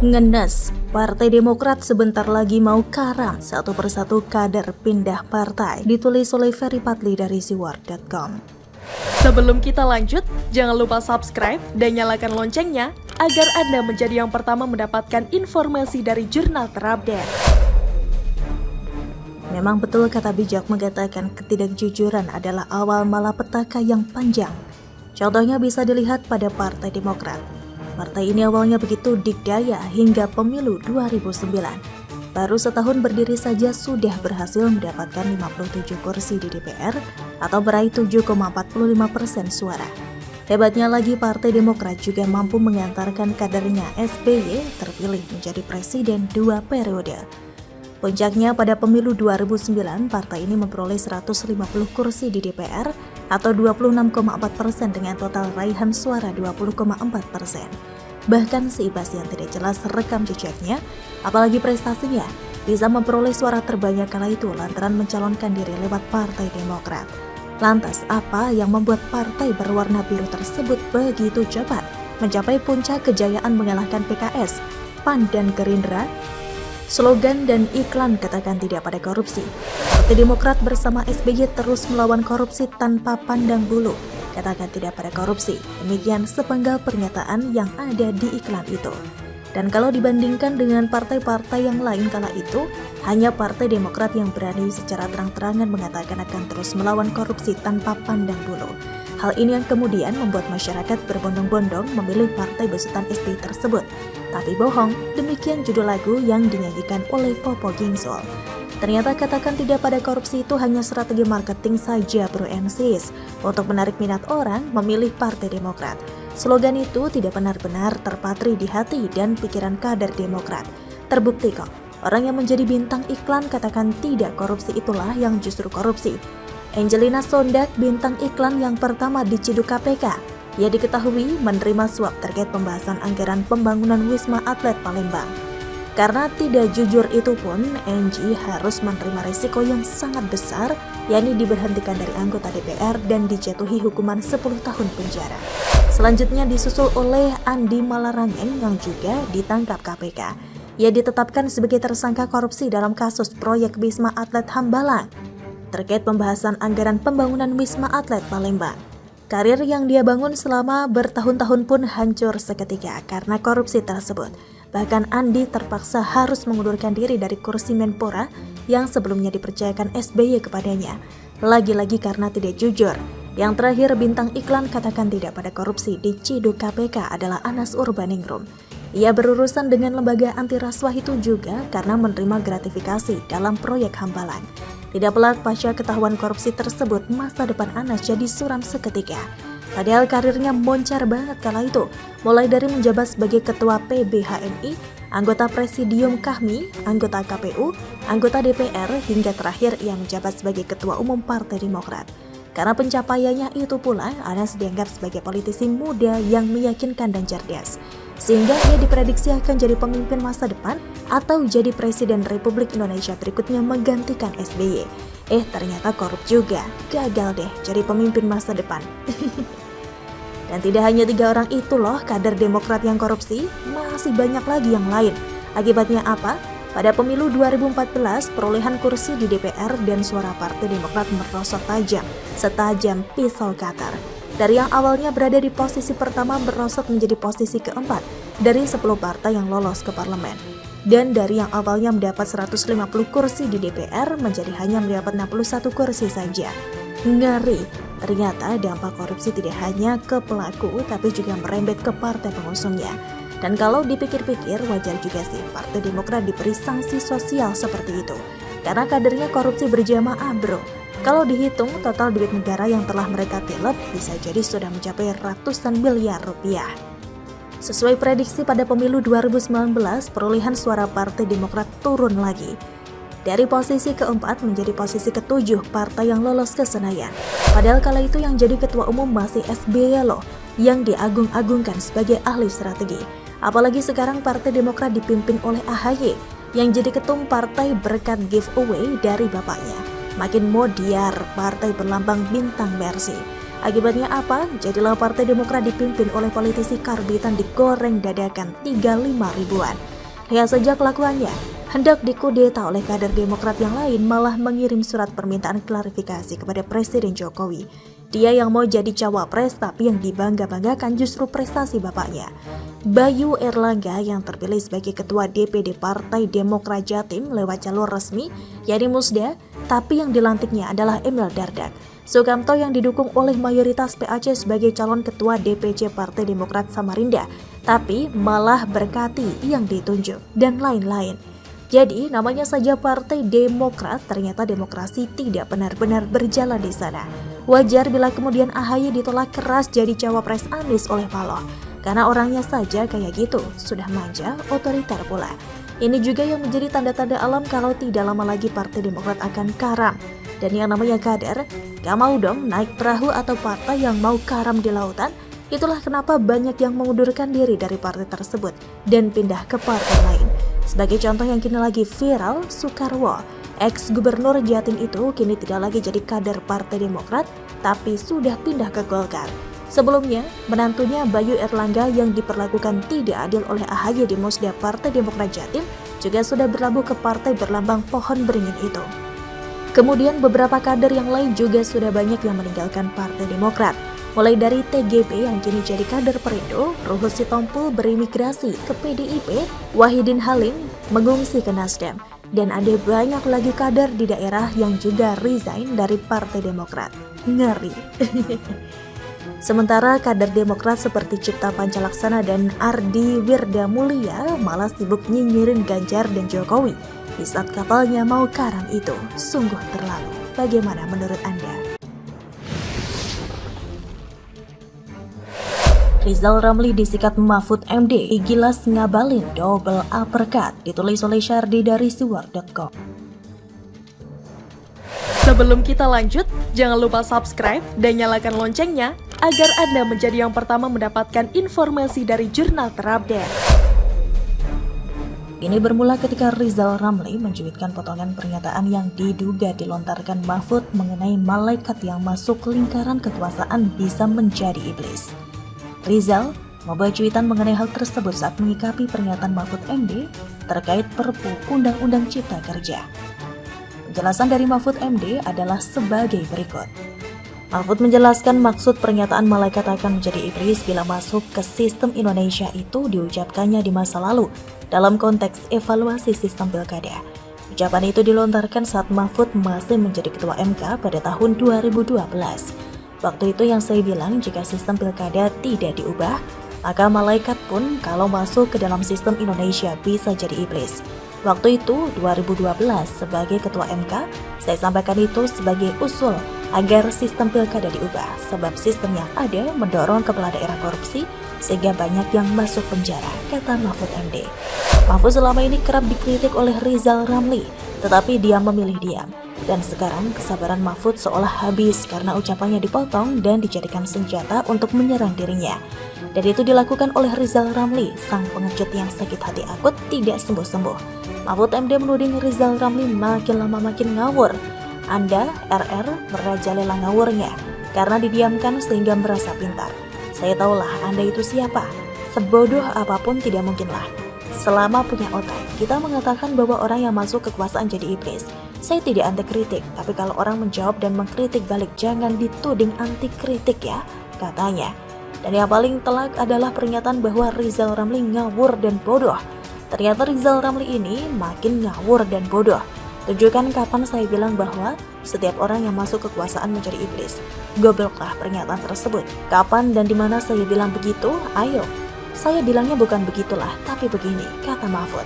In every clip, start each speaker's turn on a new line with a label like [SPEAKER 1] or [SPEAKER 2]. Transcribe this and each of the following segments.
[SPEAKER 1] Ngenes, Partai Demokrat sebentar lagi mau karam, satu persatu kader pindah partai, ditulis oleh Ferry Patli dari siwar.com.
[SPEAKER 2] Sebelum kita lanjut, jangan lupa subscribe dan nyalakan loncengnya agar Anda menjadi yang pertama mendapatkan informasi dari jurnal terupdate.
[SPEAKER 1] Memang betul kata bijak mengatakan ketidakjujuran adalah awal malapetaka yang panjang. Contohnya bisa dilihat pada Partai Demokrat. Partai ini awalnya begitu dikdaya hingga pemilu 2009. Baru setahun berdiri saja sudah berhasil mendapatkan 57 kursi di DPR atau meraih 7,45% suara. Hebatnya lagi Partai Demokrat juga mampu mengantarkan kadernya SBY terpilih menjadi presiden 2 periode. Puncaknya pada pemilu 2009, partai ini memperoleh 150 kursi di DPR atau 26,4% dengan total raihan suara 20,4%. Bahkan si Ibas yang tidak jelas rekam jejaknya, apalagi prestasinya, bisa memperoleh suara terbanyak kala itu lantaran mencalonkan diri lewat Partai Demokrat. Lantas apa yang membuat partai berwarna biru tersebut begitu cepat mencapai puncak kejayaan mengalahkan PKS, PAN, dan Gerindra? Slogan dan iklan katakan tidak pada korupsi. Partai Demokrat bersama SBY terus melawan korupsi tanpa pandang bulu. Katakan tidak pada korupsi. Demikian sepenggal pernyataan yang ada di iklan itu. Dan kalau dibandingkan dengan partai-partai yang lain kala itu, hanya Partai Demokrat yang berani secara terang-terangan mengatakan akan terus melawan korupsi tanpa pandang bulu. Hal ini yang kemudian membuat masyarakat berbondong-bondong memilih partai besutan SBY tersebut. Tapi bohong, demikian judul lagu yang dinyanyikan oleh Popo Gingsul. Ternyata katakan tidak pada korupsi itu hanya strategi marketing saja bro MCs untuk menarik minat orang memilih Partai Demokrat. Slogan itu tidak benar-benar terpatri di hati dan pikiran kader Demokrat. Terbukti kok, orang yang menjadi bintang iklan katakan tidak korupsi itulah yang justru korupsi. Angelina Sondat, bintang iklan yang pertama diciduk KPK. Ia diketahui menerima suap terkait pembahasan anggaran pembangunan Wisma Atlet Palembang. Karena tidak jujur itu pun, Angie harus menerima risiko yang sangat besar, yakni diberhentikan dari anggota DPR dan dijatuhi hukuman 10 tahun penjara. Selanjutnya disusul oleh Andi Malarangeng yang juga ditangkap KPK. Ia ditetapkan sebagai tersangka korupsi dalam kasus proyek Wisma Atlet Hambalang terkait pembahasan anggaran pembangunan Wisma Atlet Palembang. Karir yang dia bangun selama bertahun-tahun pun hancur seketika karena korupsi tersebut. Bahkan Andi terpaksa harus mengundurkan diri dari kursi Menpora yang sebelumnya dipercayakan SBY kepadanya. Lagi-lagi karena tidak jujur. Yang terakhir bintang iklan katakan tidak pada korupsi diciduk KPK adalah Anas Urbaningrum. Ia berurusan dengan lembaga anti rasuah itu juga karena menerima gratifikasi dalam proyek Hambalang. Tidak pelak pasca ketahuan korupsi tersebut, masa depan Anas jadi suram seketika. Padahal karirnya moncar banget kala itu, mulai dari menjabat sebagai ketua PBHMI, anggota Presidium KHMI, anggota KPU, anggota DPR, hingga terakhir ia menjabat sebagai ketua umum Partai Demokrat. Karena pencapaiannya itu pula, Anas dianggap sebagai politisi muda yang meyakinkan dan cerdas. Sehingga ia diprediksi akan jadi pemimpin masa depan atau jadi Presiden Republik Indonesia berikutnya menggantikan SBY. Ternyata korup juga, gagal deh jadi pemimpin masa depan. Dan tidak hanya 3 orang itu loh kader Demokrat yang korupsi, masih banyak lagi yang lain. Akibatnya apa? Pada pemilu 2014, perolehan kursi di DPR dan suara Partai Demokrat merosot tajam, setajam pisau katar. Dari yang awalnya berada di posisi pertama merosot menjadi posisi keempat dari 10 partai yang lolos ke parlemen. Dan dari yang awalnya mendapat 150 kursi di DPR menjadi hanya mendapat 61 kursi saja. Ngeri, ternyata dampak korupsi tidak hanya ke pelaku tapi juga merembet ke partai pengusungnya. Dan kalau dipikir-pikir wajar juga sih Partai Demokrat diberi sanksi sosial seperti itu. Karena kadernya korupsi berjamaah bro. Kalau dihitung total duit negara yang telah mereka tilep bisa jadi sudah mencapai ratusan miliar rupiah. Sesuai prediksi pada pemilu 2019, perolehan suara Partai Demokrat turun lagi. Dari posisi keempat menjadi posisi ketujuh partai yang lolos ke Senayan. Padahal kala itu yang jadi ketua umum masih SBY loh, yang diagung-agungkan sebagai ahli strategi. Apalagi sekarang Partai Demokrat dipimpin oleh AHY, yang jadi ketum partai berkat giveaway dari bapaknya. Makin modiar partai berlambang bintang Mercy. Akibatnya apa? Jadilah Partai Demokrat dipimpin oleh politisi karbitan digoreng dadakan 35 ribuan. Lihat saja kelakuannya, hendak dikudeta oleh kader Demokrat yang lain malah mengirim surat permintaan klarifikasi kepada Presiden Jokowi. Dia yang mau jadi cawapres tapi yang dibangga-banggakan justru prestasi bapaknya. Bayu Erlangga yang terpilih sebagai Ketua DPD Partai Demokrat Jatim lewat jalur resmi, yakni Musda, tapi yang dilantiknya adalah Emil Dardak. Sukamto yang didukung oleh mayoritas PAC sebagai calon Ketua DPC Partai Demokrat Samarinda, tapi malah berkati yang ditunjuk, dan lain-lain. Jadi, namanya saja Partai Demokrat, ternyata demokrasi tidak benar-benar berjalan di sana. Wajar bila kemudian AHY ditolak keras jadi cawapres Anies oleh Paloh, karena orangnya saja kayak gitu, sudah manja, otoriter pula. Ini juga yang menjadi tanda-tanda alam kalau tidak lama lagi Partai Demokrat akan karam. Dan yang namanya kader, gak mau dong naik perahu atau partai yang mau karam di lautan. Itulah kenapa banyak yang mengundurkan diri dari partai tersebut dan pindah ke partai lain. Sebagai contoh yang kini lagi viral, Soekarwo, ex-gubernur Jatim itu kini tidak lagi jadi kader Partai Demokrat, tapi sudah pindah ke Golkar. Sebelumnya, menantunya Bayu Erlangga yang diperlakukan tidak adil oleh AHY di Musda Partai Demokrat Jatim juga sudah berlabuh ke partai berlambang pohon beringin itu. Kemudian beberapa kader yang lain juga sudah banyak yang meninggalkan Partai Demokrat. Mulai dari TGB yang kini jadi kader Perindo, Ruhut Sitompul berimigrasi ke PDIP, Wahidin Halim mengungsi ke Nasdem, dan ada banyak lagi kader di daerah yang juga resign dari Partai Demokrat. Ngeri. Sementara kader Demokrat seperti Cipta Pancalaksana dan Ardi Wirdamulya malah sibuk nyinyirin Ganjar dan Jokowi di saat kapalnya mau karam itu. Sungguh terlalu. Bagaimana menurut Anda? Rizal Ramli disikat Mahfud MD, Igilas ngabalin double uppercut, ditulis oleh Syardi dari Siwar.com.
[SPEAKER 2] Sebelum kita lanjut, jangan lupa subscribe dan nyalakan loncengnya agar Anda menjadi yang pertama mendapatkan informasi dari jurnal terupdate.
[SPEAKER 1] Ini bermula ketika Rizal Ramli mencuitkan potongan pernyataan yang diduga dilontarkan Mahfud mengenai malaikat yang masuk lingkaran kekuasaan bisa menjadi iblis. Rizal membuat cuitan mengenai hal tersebut saat mengikapi pernyataan Mahfud MD terkait Perpu Undang-Undang Cipta Kerja. Penjelasan dari Mahfud MD adalah sebagai berikut. Mahfud menjelaskan maksud pernyataan malaikat akan menjadi iblis bila masuk ke sistem Indonesia itu diucapkannya di masa lalu dalam konteks evaluasi sistem pilkada. Ucapan itu dilontarkan saat Mahfud masih menjadi Ketua MK pada tahun 2012. Waktu itu yang saya bilang jika sistem pilkada tidak diubah, maka malaikat pun kalau masuk ke dalam sistem Indonesia bisa jadi iblis. Waktu itu 2012 sebagai Ketua MK, saya sampaikan itu sebagai usul agar sistem pilkada diubah sebab sistem yang ada mendorong kepala daerah korupsi sehingga banyak yang masuk penjara, kata Mahfud MD. Mahfud selama ini kerap dikritik oleh Rizal Ramli, tetapi dia memilih diam. Dan sekarang kesabaran Mahfud seolah habis karena ucapannya dipotong dan dijadikan senjata untuk menyerang dirinya. Dan itu dilakukan oleh Rizal Ramli, sang pengecut yang sakit hati akut tidak sembuh-sembuh. Mahfud MD menuding Rizal Ramli makin lama makin ngawur. Anda, RR, merajalela ngawurnya karena didiamkan sehingga merasa pintar. Saya tahulah Anda itu siapa. Sebodoh apapun tidak mungkinlah. Selama punya otak, kita mengatakan bahwa orang yang masuk kekuasaan jadi iblis. Saya tidak anti kritik, tapi kalau orang menjawab dan mengkritik balik jangan dituding anti kritik ya, katanya. Dan yang paling telak adalah pernyataan bahwa Rizal Ramli ngawur dan bodoh. Ternyata Rizal Ramli ini makin ngawur dan bodoh. Tunjukkan kapan saya bilang bahwa setiap orang yang masuk kekuasaan menjadi iblis. Gobloklah pernyataan tersebut. Kapan dan di mana saya bilang begitu? Ayo. Saya bilangnya bukan begitulah, tapi begini, kata Mahfud.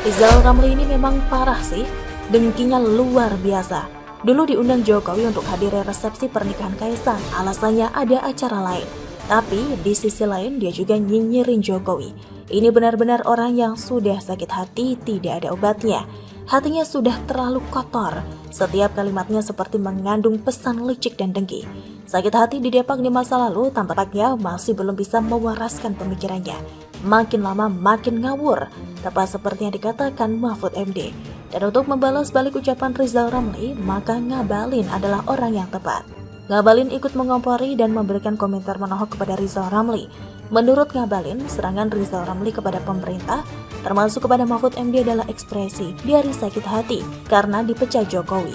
[SPEAKER 1] Rizal Ramli ini memang parah sih. Dengkinya luar biasa. Dulu diundang Jokowi untuk hadir resepsi pernikahan Kaisang, alasannya ada acara lain. Tapi di sisi lain dia juga nyinyirin Jokowi. Ini benar-benar orang yang sudah sakit hati, tidak ada obatnya. Hatinya sudah terlalu kotor. Setiap kalimatnya seperti mengandung pesan licik dan dengki. Sakit hati didepak di masa lalu, tampaknya masih belum bisa mewaraskan pemikirannya. Makin lama makin ngawur, tepat seperti yang dikatakan Mahfud MD. Dan untuk membalas balik ucapan Rizal Ramli, maka Ngabalin adalah orang yang tepat. Ngabalin ikut mengompori dan memberikan komentar menohok kepada Rizal Ramli. Menurut Ngabalin, serangan Rizal Ramli kepada pemerintah, termasuk kepada Mahfud MD adalah ekspresi dari sakit hati karena dipecat Jokowi.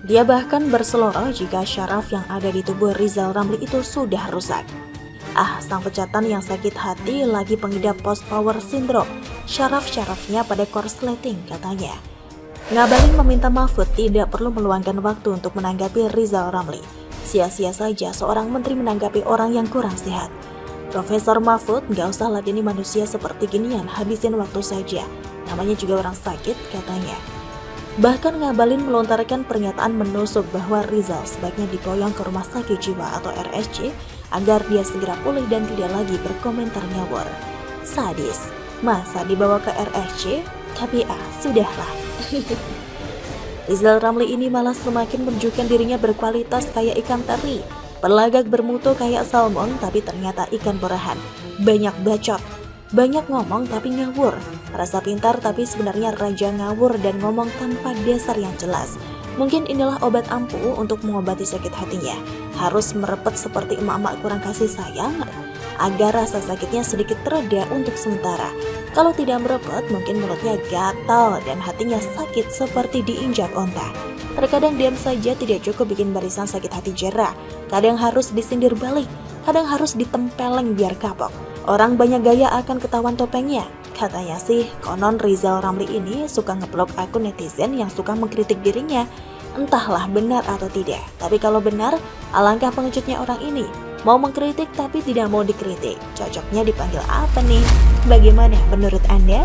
[SPEAKER 1] Dia bahkan berseloroh jika syaraf yang ada di tubuh Rizal Ramli itu sudah rusak. Sang pecatan yang sakit hati lagi pengidap post-power syndrome, syaraf-syarafnya pada korsleting katanya. Ngabalin meminta Mahfud tidak perlu meluangkan waktu untuk menanggapi Rizal Ramli. Sia-sia saja seorang menteri menanggapi orang yang kurang sehat. Profesor Mahfud, gak usah ladeni manusia seperti ginian, habisin waktu saja. Namanya juga orang sakit, katanya. Bahkan Ngabalin melontarkan pernyataan menusuk bahwa Rizal sebaiknya diboyong ke rumah sakit jiwa atau RSJ agar dia segera pulih dan tidak lagi berkomentar ngawur. Sadis, masa dibawa ke RSJ? Tapi sudahlah. Rizal Ramli ini malah semakin menunjukkan dirinya berkualitas kayak ikan teri. Berlagak bermutu kayak salmon tapi ternyata ikan berahan. Banyak bacot, banyak ngomong tapi ngawur. Rasa pintar tapi sebenarnya raja ngawur dan ngomong tanpa dasar yang jelas. Mungkin inilah obat ampuh untuk mengobati sakit hatinya. Harus merepet seperti emak-emak kurang kasih sayang agar rasa sakitnya sedikit tereda untuk sementara. Kalau tidak merepet, mungkin mulutnya gatal dan hatinya sakit seperti diinjak onta. Terkadang diam saja tidak cukup bikin barisan sakit hati jera. Kadang harus disindir balik, kadang harus ditempeleng biar kapok. Orang banyak gaya akan ketahuan topengnya. Katanya sih, konon Rizal Ramli ini suka ngeblok akun netizen yang suka mengkritik dirinya. Entahlah benar atau tidak, tapi kalau benar, alangkah pengejutnya orang ini. Mau mengkritik tapi tidak mau dikritik. Cocoknya dipanggil apa nih? Bagaimana menurut Anda?